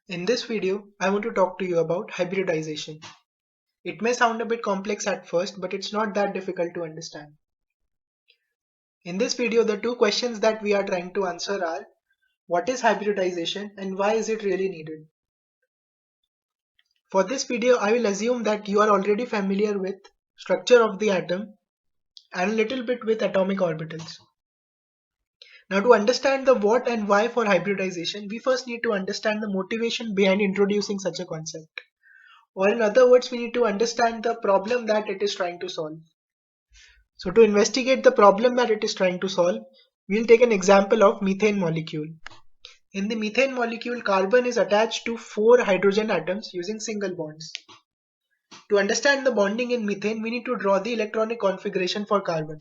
In this video, I want to talk to you about hybridization. It may sound a bit complex at first, but it's not that difficult to understand. In this video, the two questions that we are trying to answer are, what is hybridization and why is it really needed? For this video, I will assume that you are already familiar with structure of the atom and a little bit with atomic orbitals. Now, to understand the what and why for hybridization, we first need to understand the motivation behind introducing such a concept. Or in other words, we need to understand the problem that it is trying to solve. So to investigate the problem that it is trying to solve, we'll take an example of methane molecule. In the methane molecule, carbon is attached to 4 hydrogen atoms using single bonds. To understand the bonding in methane, we need to draw the electronic configuration for carbon.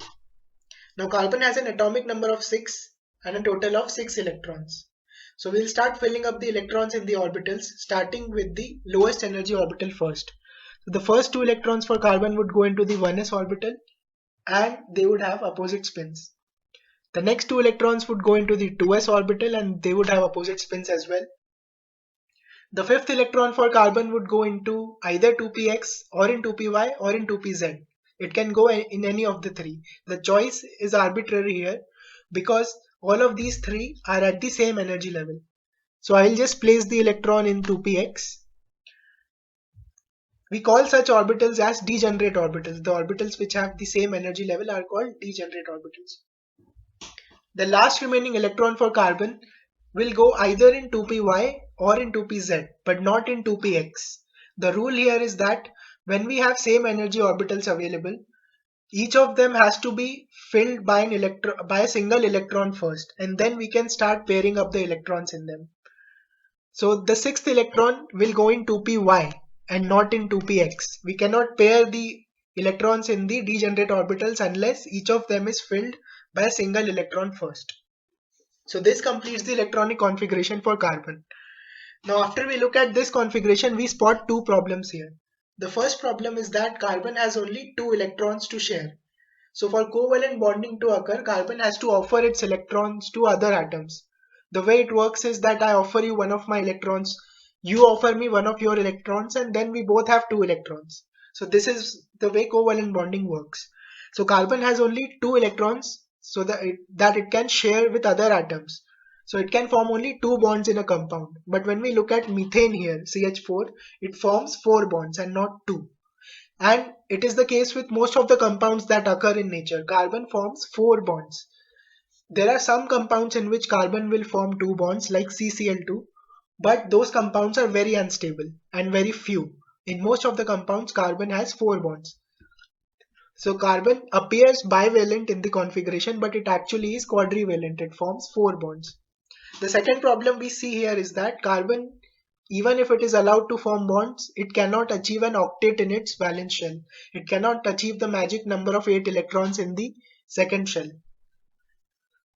Now carbon has an atomic number of 6 and a total of 6 electrons. So we'll start filling up the electrons in the orbitals, starting with the lowest energy orbital first. So the first 2 electrons for carbon would go into the 1s orbital and they would have opposite spins. The next 2 electrons would go into the 2s orbital and they would have opposite spins as well. The fifth electron for carbon would go into either 2px or in 2py or in 2pz. It can go in any of the three. The choice is arbitrary here because all of these three are at the same energy level. So I'll just place the electron in 2px. We call such orbitals as degenerate orbitals. The orbitals which have the same energy level are called degenerate orbitals. The last remaining electron for carbon will go either in 2py or in 2pz, but not in 2px. The rule here is that when we have same energy orbitals available, each of them has to be filled by a single electron first, and then we can start pairing up the electrons in them. So the sixth electron will go in 2py and not in 2px. We cannot pair the electrons in the degenerate orbitals unless each of them is filled by a single electron first. So this completes the electronic configuration for carbon. Now after we look at this configuration, we spot two problems here. The first problem is that carbon has only 2 electrons to share. So for covalent bonding to occur, carbon has to offer its electrons to other atoms. The way it works is that I offer you one of my electrons, you offer me one of your electrons, and then we both have 2 electrons. So this is the way covalent bonding works. So carbon has only 2 electrons so that it can share with other atoms. So it can form only 2 bonds in a compound. But when we look at methane here, CH4, it forms 4 bonds and not 2. And it is the case with most of the compounds that occur in nature. Carbon forms 4 bonds. There are some compounds in which carbon will form 2 bonds like CCl2, but those compounds are very unstable and very few. In most of the compounds, carbon has 4 bonds. So carbon appears bivalent in the configuration, but it actually is quadrivalent. It forms 4 bonds. The second problem we see here is that carbon, even if it is allowed to form bonds, it cannot achieve an octet in its valence shell. It cannot achieve the magic number of 8 electrons in the second shell.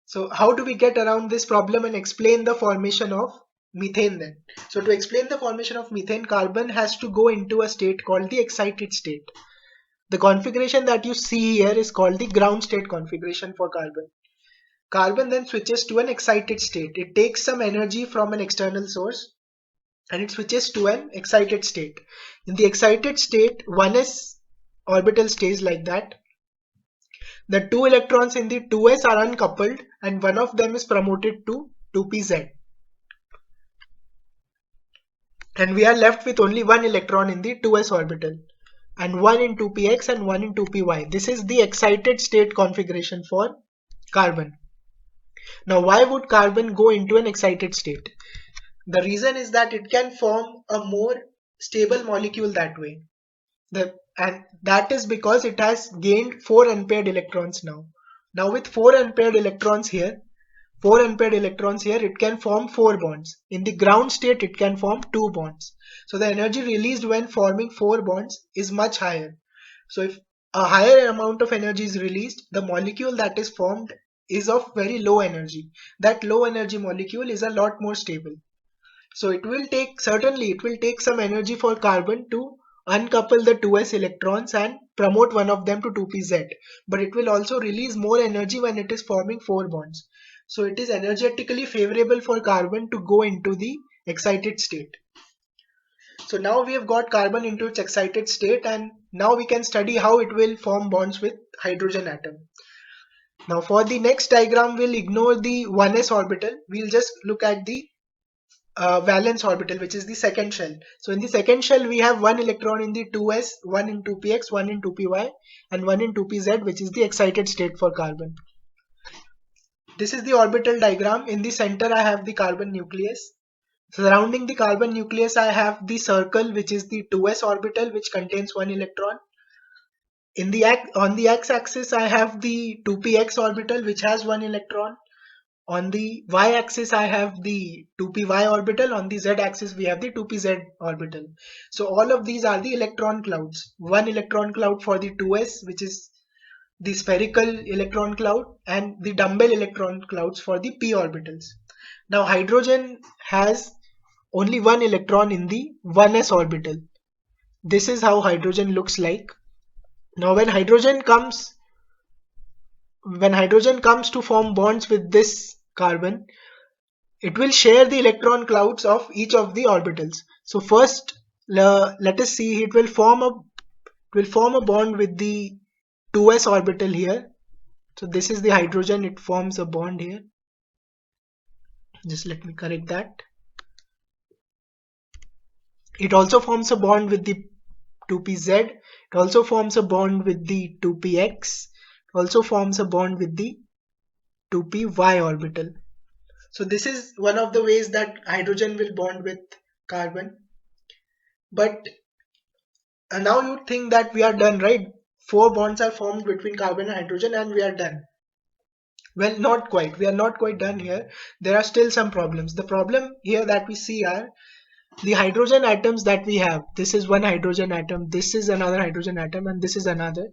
So how do we get around this problem and explain the formation of methane then? So to explain the formation of methane, carbon has to go into a state called the excited state. The configuration that you see here is called the ground state configuration for carbon. Carbon then switches to an excited state. It takes some energy from an external source and it switches to an excited state. In the excited state, 1s orbital stays like that. The 2 electrons in the 2s are uncoupled and one of them is promoted to 2pz. And we are left with only 1 electron in the 2s orbital and 1 in 2px and 1 in 2py. This is the excited state configuration for carbon. Now why would carbon go into an excited state? The reason is that it can form a more stable molecule that way. And that is because it has gained 4 unpaired electrons now. Now with 4 unpaired electrons here, it can form 4 bonds. In the ground state, it can form 2 bonds. So the energy released when forming 4 bonds is much higher. So if a higher amount of energy is released, the molecule that is formed is of very low energy. That low energy molecule is a lot more stable. So it will take some energy for carbon to uncouple the 2s electrons and promote one of them to 2pz. But it will also release more energy when it is forming 4 bonds. So it is energetically favorable for carbon to go into the excited state. So now we have got carbon into its excited state, and now we can study how it will form bonds with hydrogen atom. Now for the next diagram, we'll ignore the 1s orbital. We'll just look at the valence orbital, which is the second shell. So in the second shell, we have one electron in the 2s, one in 2px, one in 2py, and one in 2pz, which is the excited state for carbon. This is the orbital diagram. In the center, I have the carbon nucleus. Surrounding the carbon nucleus, I have the circle, which is the 2s orbital, which contains one electron. On the x-axis, I have the 2px orbital, which has one electron. On the y-axis, I have the 2py orbital. On the z-axis, we have the 2pz orbital. So all of these are the electron clouds. One electron cloud for the 2s, which is the spherical electron cloud, and the dumbbell electron clouds for the p orbitals. Now hydrogen has only one electron in the 1s orbital. This is how hydrogen looks like. Now when hydrogen comes to form bonds with this carbon, it will share the electron clouds of each of the orbitals. So first, let us see, it will form a bond with the 2s orbital here. So this is the hydrogen, it forms a bond here. Just let me correct that. It also forms a bond with the 2pz. It also forms a bond with the 2px. It also forms a bond with the 2py orbital. So this is one of the ways that hydrogen will bond with carbon. But now you think that we are done, right? 4 bonds are formed between carbon and hydrogen and we are done. Well, not quite. We are not quite done here. There are still some problems. The problem here that we see are the hydrogen atoms that we have. This is one hydrogen atom, this is another hydrogen atom, and this is another.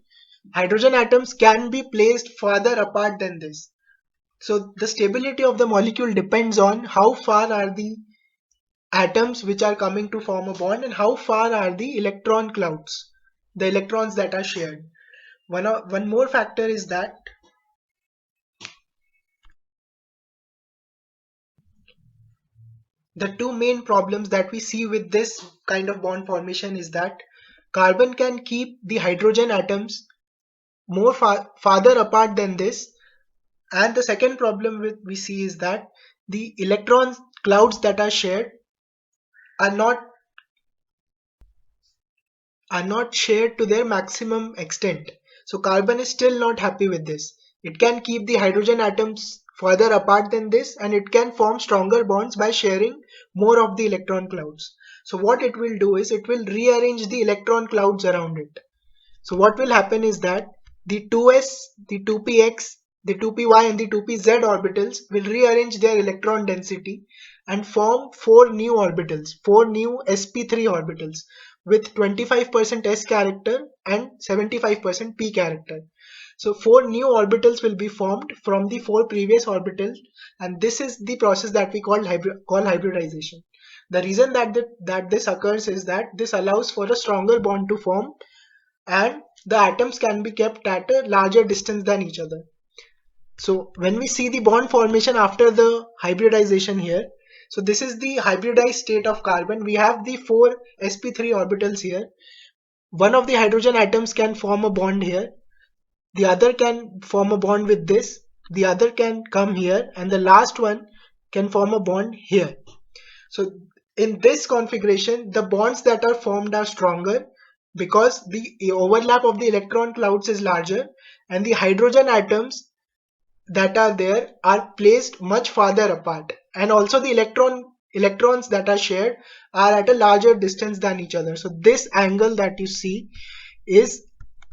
Hydrogen atoms can be placed farther apart than this. So the stability of the molecule depends on how far are the atoms which are coming to form a bond and how far are the electron clouds, the electrons that are shared. One more factor is that the two main problems that we see with this kind of bond formation is that carbon can keep the hydrogen atoms more farther apart than this, and the second problem we see is that the electron clouds that are shared are not shared to their maximum extent. So carbon is still not happy with this. It can keep the hydrogen atoms further apart than this, and it can form stronger bonds by sharing more of the electron clouds. So what it will do is it will rearrange the electron clouds around it. So what will happen is that the 2s, the 2px, the 2py and the 2pz orbitals will rearrange their electron density and form 4 new orbitals, 4 new sp3 orbitals with 25% s character and 75% p character. So 4 new orbitals will be formed from the 4 previous orbitals, and this is the process that we call hybridization. The reason that this occurs is that this allows for a stronger bond to form, and the atoms can be kept at a larger distance than each other. So when we see the bond formation after the hybridization here, so this is the hybridized state of carbon. We have the 4 sp3 orbitals here. One of the hydrogen atoms can form a bond here, the other can form a bond with this, the other can come here, and the last one can form a bond here. So in this configuration, the bonds that are formed are stronger because the overlap of the electron clouds is larger, and the hydrogen atoms that are there are placed much farther apart, and also the electrons that are shared are at a larger distance than each other. So this angle that you see is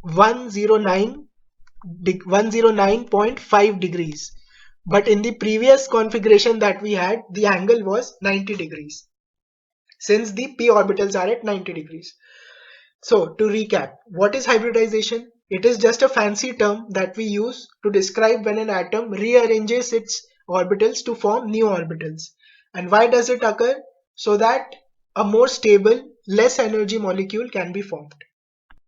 109.5 degrees, but in the previous configuration that we had, the angle was 90 degrees since the p orbitals are at 90 degrees. So to recap, what is hybridization? It is just a fancy term that we use to describe when an atom rearranges its orbitals to form new orbitals. And why does it occur? So that a more stable, less energy molecule can be formed.